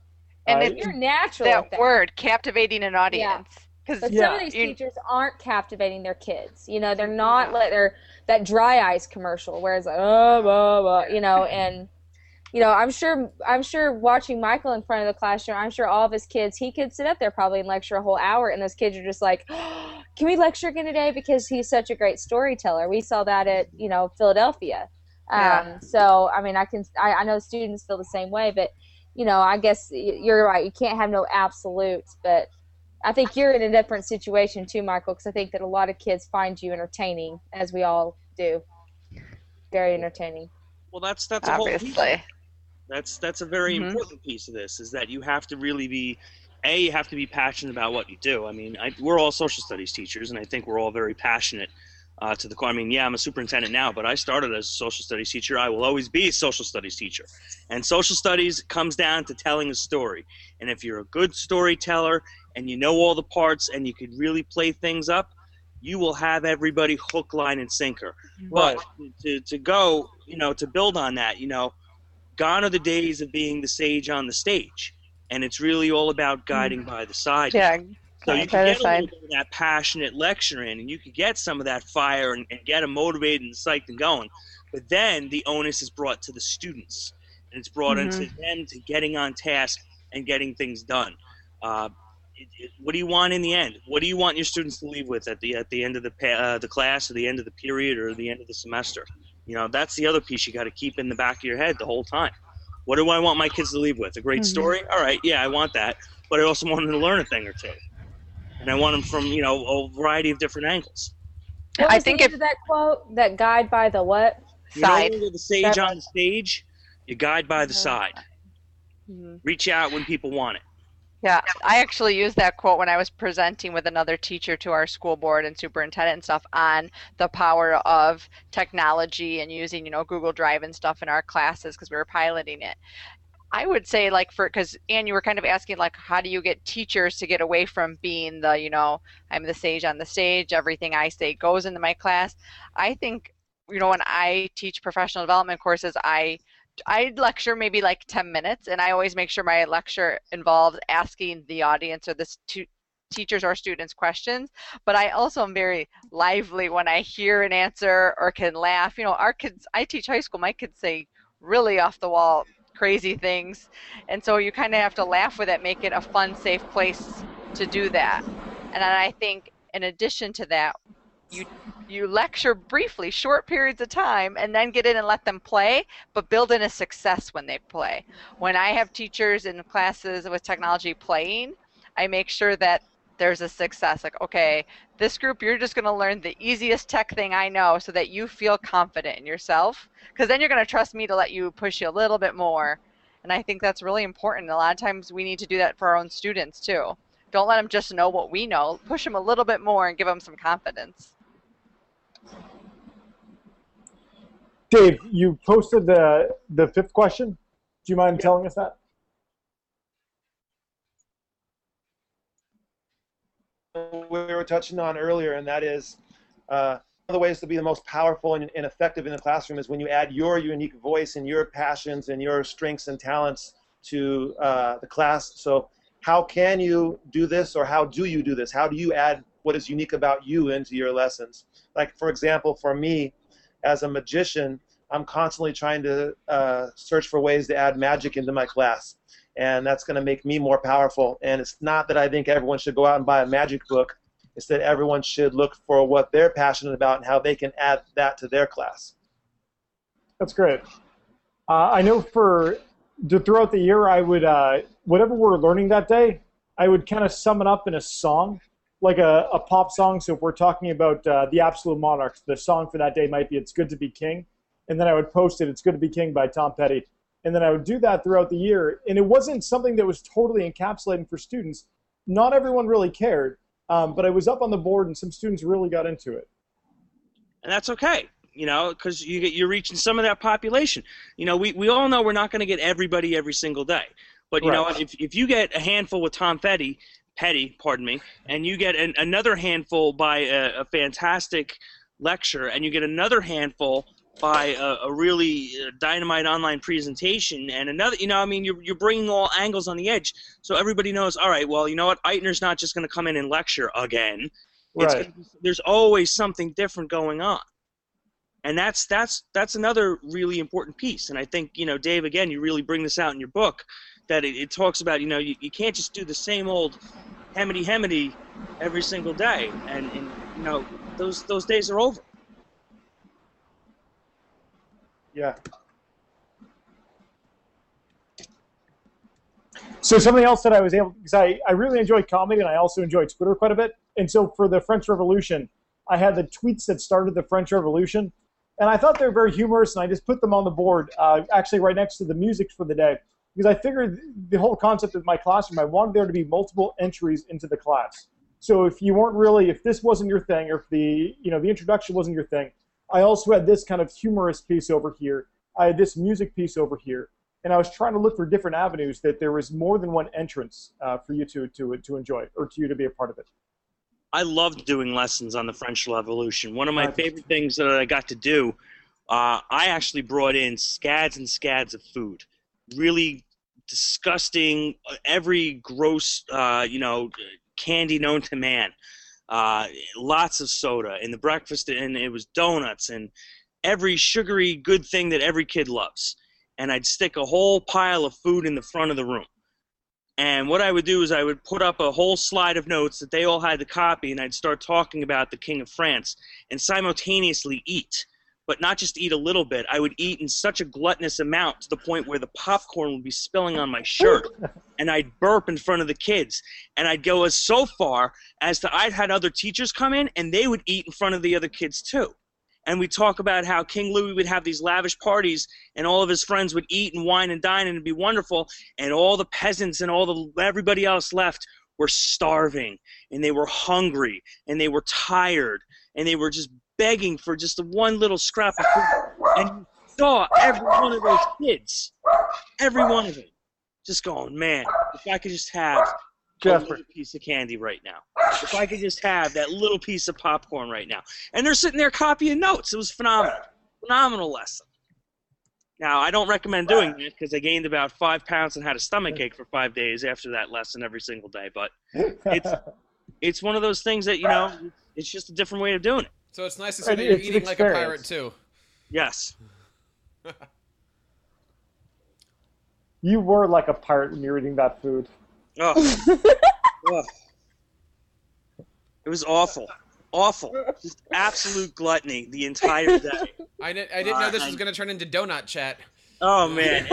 And you're natural. That word, captivating an audience. Yeah. But some of these teachers aren't captivating their kids. They're not like they're that dry eyes commercial where it's like, oh, blah, blah, and I'm sure watching Michael in front of the classroom, I'm sure all of his kids, he could sit up there probably and lecture a whole hour, and those kids are just like, oh, can we lecture again today because he's such a great storyteller. We saw that at Philadelphia. So I mean, I know students feel the same way, but I guess you're right. You can't have no absolutes, but I think you're in a different situation too, Michael, because I think that a lot of kids find you entertaining, as we all do. Very entertaining. Well, that's a obviously. Whole piece. That's a very important piece of this, is that you have to really be, you have to be passionate about what you do. I mean, we're all social studies teachers, and I think we're all very passionate to the core. I mean, yeah, I'm a superintendent now, but I started as a social studies teacher. I will always be a social studies teacher. And social studies comes down to telling a story. And if you're a good storyteller and you know all the parts and you could really play things up, you will have everybody hook, line, and sinker. Right. But to go, to build on that, gone are the days of being the sage on the stage. And it's really all about guiding by the side. Yeah. So you can get a little bit of that passionate lecturing, and you could get some of that fire and get them motivated and psyched and going. But then the onus is brought to the students, and it's brought into them to getting on task and getting things done. What do you want in the end? What do you want your students to leave with at the end of the class, or the end of the period, or the end of the semester? That's the other piece you got to keep in the back of your head the whole time. What do I want my kids to leave with? A great story? All right, yeah, I want that. But I also want them to learn a thing or two. And I want them from, a variety of different angles. I think that quote, that guide by the what? Side. With the sage on the stage, you guide by the side. Reach out when people want it. Yeah, I actually used that quote when I was presenting with another teacher to our school board and superintendent and stuff on the power of technology and using, Google Drive and stuff in our classes because we were piloting it. I would say, because Anne, you were kind of asking, how do you get teachers to get away from being the, I'm the sage on the stage, everything I say goes into my class. I think, when I teach professional development courses, I lecture maybe 10 minutes, and I always make sure my lecture involves asking the audience or the teachers or students questions, but I also am very lively when I hear an answer or can laugh. Our kids, I teach high school, my kids say really off the wall crazy things, and so you kind of have to laugh with it, make it a fun, safe place to do that. And then I think in addition to that, you lecture briefly, short periods of time, and then get in and let them play, but build in a success when they play. When I have teachers in classes with technology playing, I make sure that there's a success. Okay, this group, you're just going to learn the easiest tech thing I know so that you feel confident in yourself, because then you're going to trust me to let you push you a little bit more. And I think that's really important. A lot of times we need to do that for our own students too. Don't let them just know what we know. Push them a little bit more and give them some confidence. Dave, you posted the fifth question. Do you mind telling us that? We were touching on earlier, and that is one of the ways to be the most powerful and effective in the classroom is when you add your unique voice and your passions and your strengths and talents to the class. So how can you do this, or how do you do this? How do you add what is unique about you into your lessons. Like, for example, for me, as a magician, I'm constantly trying to search for ways to add magic into my class. And that's going to make me more powerful. And it's not that I think everyone should go out and buy a magic book. It's that everyone should look for what they're passionate about and how they can add that to their class. That's great. I know throughout the year, I would, whatever we're learning that day, I would kind of sum it up in a song, like a pop song. So if we're talking about the Absolute Monarchs, the song for that day might be It's Good to Be King. And then I would post it, It's Good to Be King by Tom Petty. And then I would do that throughout the year. And it wasn't something that was totally encapsulating for students. Not everyone really cared, but I was up on the board and some students really got into it. And that's okay, because you're reaching some of that population. We all know we're not going to get everybody every single day. But you know what? If you get a handful with Tom Petty, and you get another handful by a fantastic lecture, and you get another handful by a really dynamite online presentation, and another, you're bringing all angles on the edge, so everybody knows, all right, well, you know what, Eitner's not just going to come in and lecture again. There's always something different going on. And that's another really important piece. And I think, Dave, again, you really bring this out in your book, that it talks about, you can't just do the same old hemity every single day. And those days are over. Yeah. So something else that I was able, because I really enjoyed comedy and I also enjoyed Twitter quite a bit. And so for the French Revolution, I had the tweets that started the French Revolution. And I thought they were very humorous, and I just put them on the board, actually right next to the music for the day. Because I figured the whole concept of my classroom, I wanted there to be multiple entries into the class. So if this wasn't your thing, or if the introduction wasn't your thing, I also had this kind of humorous piece over here. I had this music piece over here. And I was trying to look for different avenues that there was more than one entrance for you to enjoy, or to you to be a part of it. I loved doing lessons on the French Revolution. One of my favorite things that I got to do, I actually brought in scads and scads of food. Really disgusting, every gross, candy known to man. Lots of soda in the breakfast, and it was donuts and every sugary good thing that every kid loves. And I'd stick a whole pile of food in the front of the room. And what I would do is I would put up a whole slide of notes that they all had to copy, and I'd start talking about the King of France and simultaneously eat. But not just eat a little bit. I would eat in such a gluttonous amount to the point where the popcorn would be spilling on my shirt. And I'd burp in front of the kids. And I'd go so far as to I'd had other teachers come in, and they would eat in front of the other kids too. And we'd talk about how King Louis would have these lavish parties, and all of his friends would eat and wine and dine, and it'd be wonderful. And all the peasants and everybody else left were starving, and they were hungry, and they were tired, and they were just begging for just the one little scrap of food. And you saw every one of those kids, every one of them, just going, man, if I could just have a little piece of candy right now. If I could just have that little piece of popcorn right now. And they're sitting there copying notes. It was phenomenal. Phenomenal lesson. Now, I don't recommend doing it because I gained about 5 pounds and had a stomach ache for 5 days after that lesson every single day. But it's one of those things that, it's just a different way of doing it. So it's nice to see that you're eating like a pirate, too. Yes. You were like a pirate when you were eating that food. Oh. Oh. It was awful. Awful. Just absolute gluttony the entire day. I didn't know this was going to turn into donut chat. Oh, man.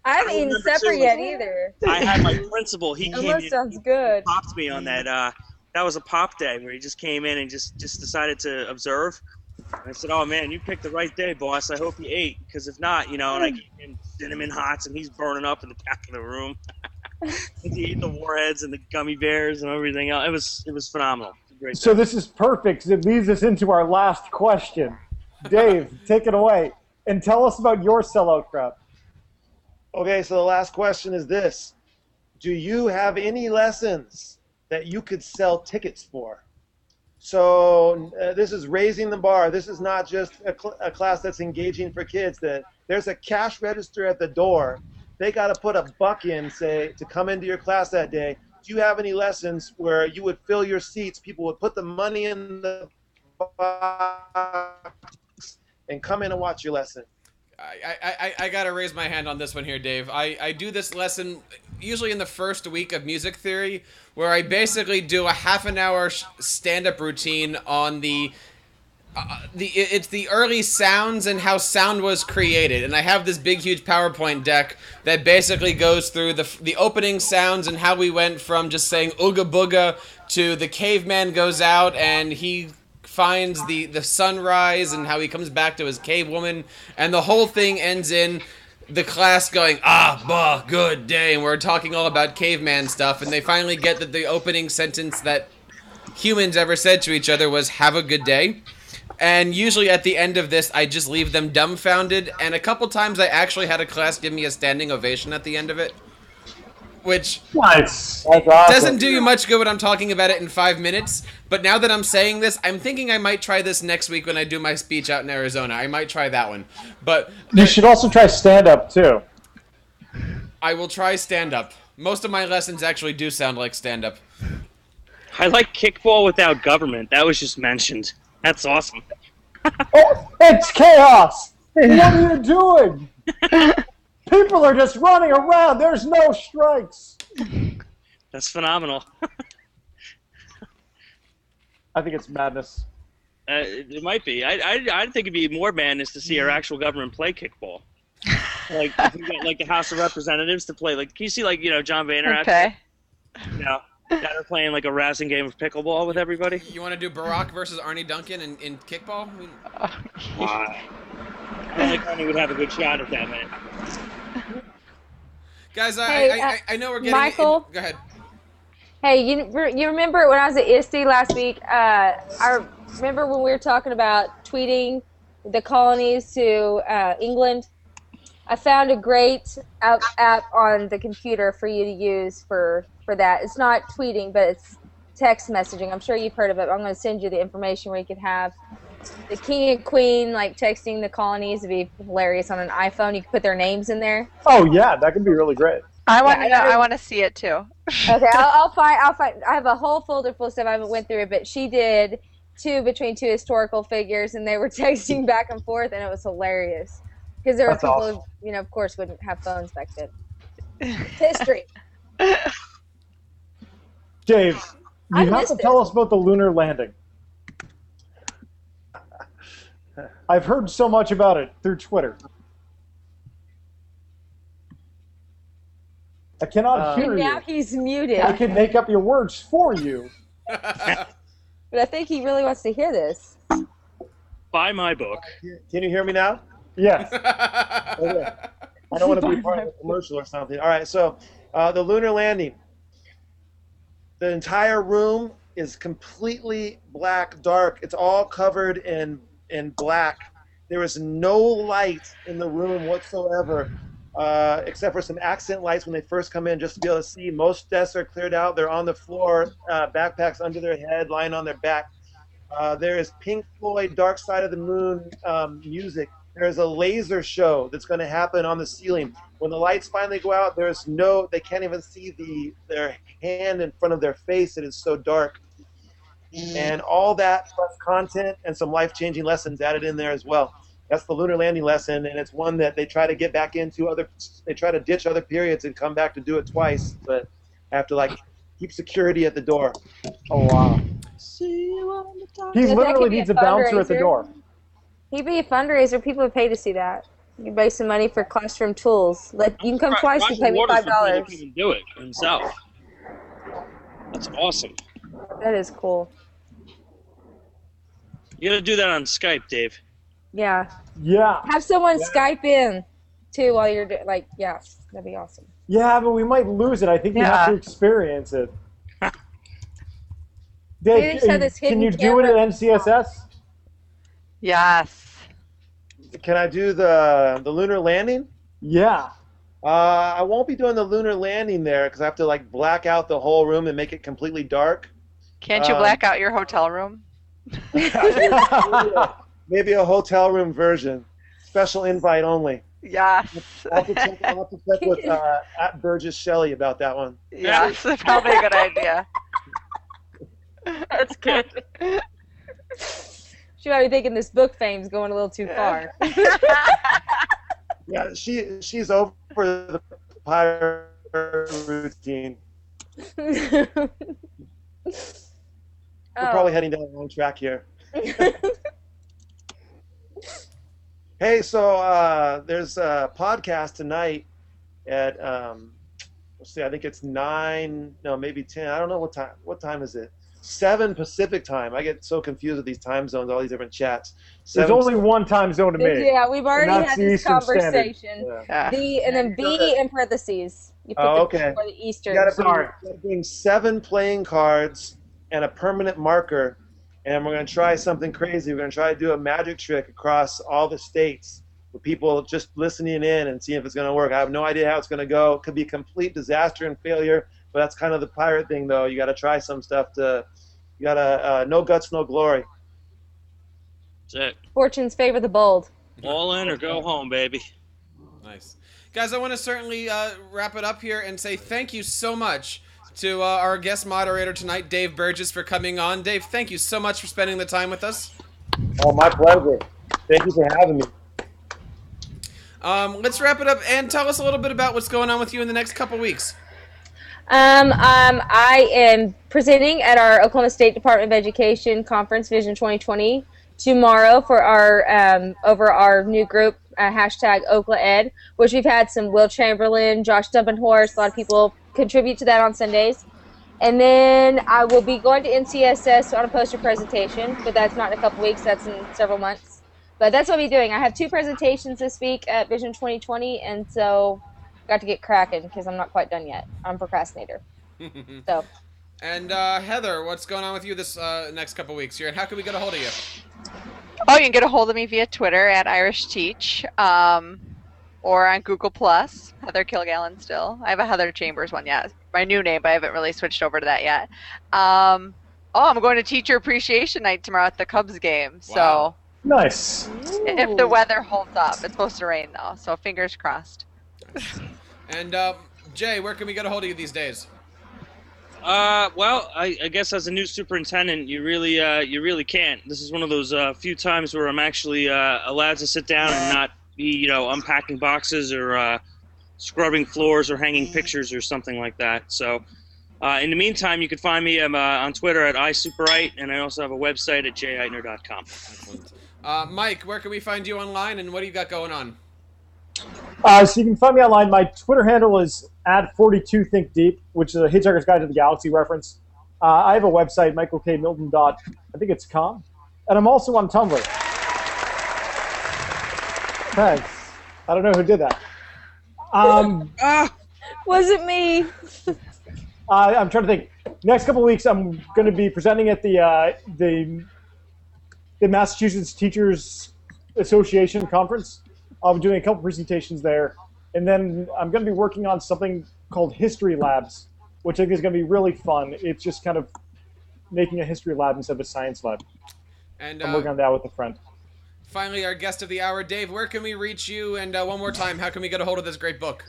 I haven't eaten supper yet either. I had my principal. He came in. Sounds good. He popped me on that. That was a pop day where he just came in and just decided to observe. And I said, oh, man, you picked the right day, boss. I hope you ate, because if not, and I gave him cinnamon hots, and he's burning up in the back of the room. He ate the warheads and the gummy bears and everything else. It was phenomenal. Great so this is perfect. It leads us into our last question. Dave, take it away and tell us about your sellout crowd. Okay, so the last question is this. Do you have any lessons that you could sell tickets for? So this is raising the bar. This is not just a class that's engaging for kids. That there's a cash register at the door. They got to put $1 in, say, to come into your class that day. do you have any lessons where you would fill your seats, people would put the money in the box and come in and watch your lesson? I gotta raise my hand on this one here, Dave. I do this lesson usually in the first week of music theory, where I basically do a half an hour stand-up routine on it's the early sounds and how sound was created. And I have this big, huge PowerPoint deck that basically goes through the opening sounds and how we went from just saying ooga booga to the caveman goes out and he finds the sunrise and how he comes back to his cave woman, and the whole thing ends in the class going, bah, good day, and we're talking all about caveman stuff, and they finally get that the opening sentence that humans ever said to each other was, have a good day. And usually at the end of this, I just leave them dumbfounded, and a couple times I actually had a class give me a standing ovation at the end of it, which Nice. That's awesome. doesn't do you much good when I'm talking about it in 5 minutes, but now that I'm saying this, I'm thinking I might try this next week when I do my speech out in Arizona. I might try that one. But You should also try stand-up, too. I will try stand-up. Most of my lessons actually do sound like stand-up. I like kickball without government. That was just mentioned. That's awesome. Oh, it's chaos! What are you doing? People are just running around. There's no strikes. That's phenomenal. I think it's madness. It might be. I think it'd be more madness to see our actual government play kickball. Like, if we get, like the House of Representatives to play. Like, can you see, like, John Boehner? Okay. Now they're playing like a rousing game of pickleball with everybody. You want to do Barack versus Arnie Duncan in kickball? I mean, I don't think Arnie would have a good shot at that, man. guys, Hey, I know we're getting... Michael? Go ahead. Hey, you remember when I was at ISTE last week? I remember when we were talking about tweeting the colonies to England. I found a great app on the computer for you to use for that. It's not tweeting, but it's text messaging. I'm sure you've heard of it. I'm going to send you the information where you could have the king and queen like texting the colonies. It'd be hilarious on an iPhone. You could put their names in there. Oh, yeah, that could be really great. I want Yeah, I want to see it too. Okay, I'll find. I have a whole folder full of stuff. I haven't went through it, but she did between two historical figures, and they were texting back and forth, and it was hilarious because there were That's people awesome. who, of course, wouldn't have phones back then. History. Dave, I you have missed to tell us about the lunar landing. I've heard so much about it through Twitter. I cannot hear And now you. he's muted, I can make up your words for you. but I think he really wants to hear this. Buy my book. Can you hear me now? Yes. Okay. I don't want to be part of a commercial or something. All right, so the lunar landing. The entire room is completely black, dark. It's all covered in black. There is no light in the room whatsoever, except for some accent lights when they first come in, just to be able to see. Most desks are cleared out. They're on the floor, backpacks under their head, lying on their back. There is Pink Floyd, Dark Side of the Moon music. There's a laser show that's going to happen on the ceiling. When the lights finally go out, they can't even see their hand in front of their face. It is so dark. And all that plus content and some life-changing lessons added in there as well. That's the lunar landing lesson, and it's one that they try to get back into. They try to ditch other periods and come back to do it twice, but have to keep security at the door. Oh, wow. He That literally could be needs a a bouncer at the fundraiser. door. He'd be a fundraiser. People would pay to see that. You can raise some money for classroom tools. You can come twice. You pay me Waters would $5. probably even do it himself. That's awesome. That is cool. You gotta do that on Skype, Dave. Yeah. Yeah. Have someone Skype in too while you're yeah, that'd be awesome. Yeah, but we might lose it. I think you have to experience it. Maybe Dave, just have this can hidden you do it at camera. NCSS? Yes. Can I do the lunar landing? Yeah. I won't be doing the lunar landing there because I have to black out the whole room and make it completely dark. Can't you black out your hotel room? Maybe a hotel room version. Special invite only. Yes. I'll have to check with at Burgess Shelley about that one. Yes, probably a good idea. That's good. She might be thinking this book fame's going a little too far. Yeah, she's over the pirate routine. We're probably heading down the wrong track here. Hey, so there's a podcast tonight at let's see, I think it's 9, no, maybe 10. I don't know what time. What time is it? 7 Pacific time. I get so confused with these time zones, all these different chats. There's only one time zone to me. Yeah, we've already had this Eastern conversation. Yeah. And then B in parentheses. You put okay. for the Eastern. You gotta bring 7 playing cards and a permanent marker, and we're going to try something crazy. We're going to try to do a magic trick across all the states with people just listening in and seeing if it's going to work. I have no idea how it's going to go. It could be a complete disaster and failure, but that's kind of the pirate thing, though. You got to try some stuff you got to, no guts, no glory. That's it. Fortunes favor the bold. All in or go home, baby. Nice. Guys, I want to certainly wrap it up here and say thank you so much to our guest moderator tonight, Dave Burgess, for coming on. Dave, thank you so much for spending the time with us. Oh, my pleasure. Thank you for having me. Let's wrap it up and tell us a little bit about what's going on with you in the next couple weeks. I am presenting at our Oklahoma State Department of Education Conference Vision 2020 tomorrow for our over our new group hashtag OklaEd, which we've had some Will Chamberlain, Josh Dumpenhorst, a lot of people contribute to that on Sundays. And then I will be going to NCSS on a poster presentation, but that's not in a couple weeks, that's in several months. But that's what I'll be doing. I have 2 presentations this week at Vision 2020, and so got to get cracking because I'm not quite done yet. I'm a procrastinator. So. And Heather, what's going on with you this next couple weeks here, and how can we get a hold of you? Oh, you can get a hold of me via Twitter at IrishTeach, or on Google+, Heather Kilgallen still. I have a Heather Chambers one yet. My new name, but I haven't really switched over to that yet. I'm going to Teacher Appreciation Night tomorrow at the Cubs game. Wow. So Nice. if the weather holds up. It's supposed to rain, though, so fingers crossed. And Jay, where can we get a hold of you these days? Well, I guess as a new superintendent, you really can't. This is one of those few times where I'm actually allowed to sit down and not be, unpacking boxes or scrubbing floors or hanging pictures or something like that. So, in the meantime, you can find me on Twitter at iSuperite, and I also have a website at jeitner.com. Excellent. Mike, where can we find you online, and what do you got going on? So you can find me online. My Twitter handle is @42thinkdeep, which is a Hitchhiker's Guide to the Galaxy reference. I have a website, michaelkmilton.com, and I'm also on Tumblr. Thanks. I don't know who did that. Was it me? I'm trying to think. Next couple of weeks, I'm going to be presenting at the Massachusetts Teachers Association conference. I'll be doing a couple presentations there, and then I'm going to be working on something called History Labs, which I think is going to be really fun. It's just kind of making a history lab instead of a science lab. And I'm working on that with a friend. Finally, our guest of the hour, Dave, where can we reach you? And one more time, how can we get a hold of this great book?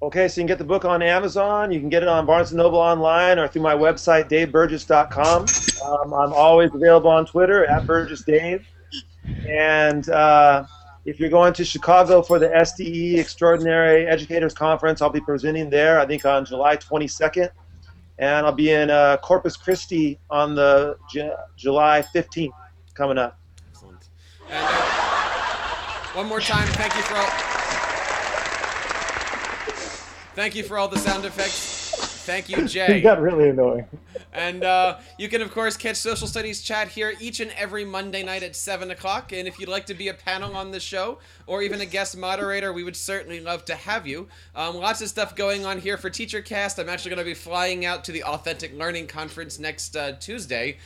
Okay, so you can get the book on Amazon. You can get it on Barnes & Noble online or through my website, daveburgess.com. I'm always available on Twitter, @BurgessDave. And if you're going to Chicago for the SDE Extraordinary Educators Conference, I'll be presenting there, I think, on July 22nd. And I'll be in Corpus Christi on the July 15th coming up. Excellent. And one more time, thank you for all the sound effects. Thank you, Jay. It got really annoying. And you can, of course, catch Social Studies Chat here each and every Monday night at 7 o'clock. And if you'd like to be a panel on the show or even a guest moderator, we would certainly love to have you. Lots of stuff going on here for TeacherCast. I'm actually going to be flying out to the Authentic Learning Conference next Tuesday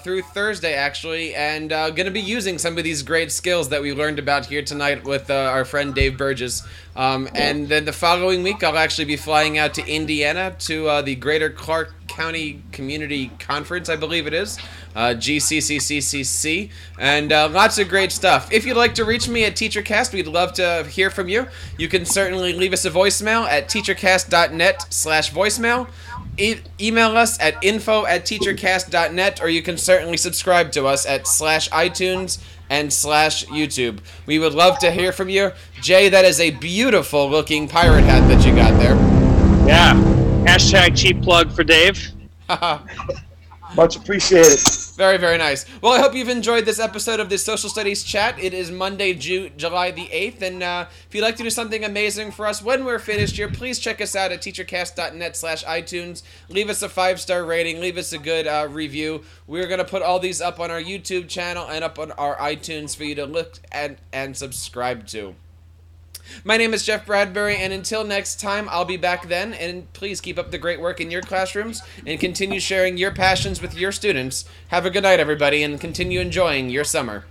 through Thursday, actually, and going to be using some of these great skills that we learned about here tonight with our friend Dave Burgess. And then the following week, I'll actually be flying out to Indiana to the Greater Clark County Community Conference, I believe it is, GCCCCC, and lots of great stuff. If you'd like to reach me at TeacherCast, we'd love to hear from you. You can certainly leave us a voicemail at teachercast.net/voicemail. Email us at info@teachercast.net, or you can certainly subscribe to us at /iTunes and /YouTube. We would love to hear from you. Jay, that is a beautiful looking pirate hat that you got there. Yeah. Hashtag cheap plug for Dave. Much appreciated. Very, very nice. Well, I hope you've enjoyed this episode of the Social Studies Chat. It is Monday, July the 8th, and if you'd like to do something amazing for us when we're finished here, please check us out at teachercast.net/iTunes. Leave us a 5-star rating. Leave us a good review. We're going to put all these up on our YouTube channel and up on our iTunes for you to look at and subscribe to. My name is Jeff Bradbury, and until next time, I'll be back then, and please keep up the great work in your classrooms and continue sharing your passions with your students. Have a good night, everybody, and continue enjoying your summer.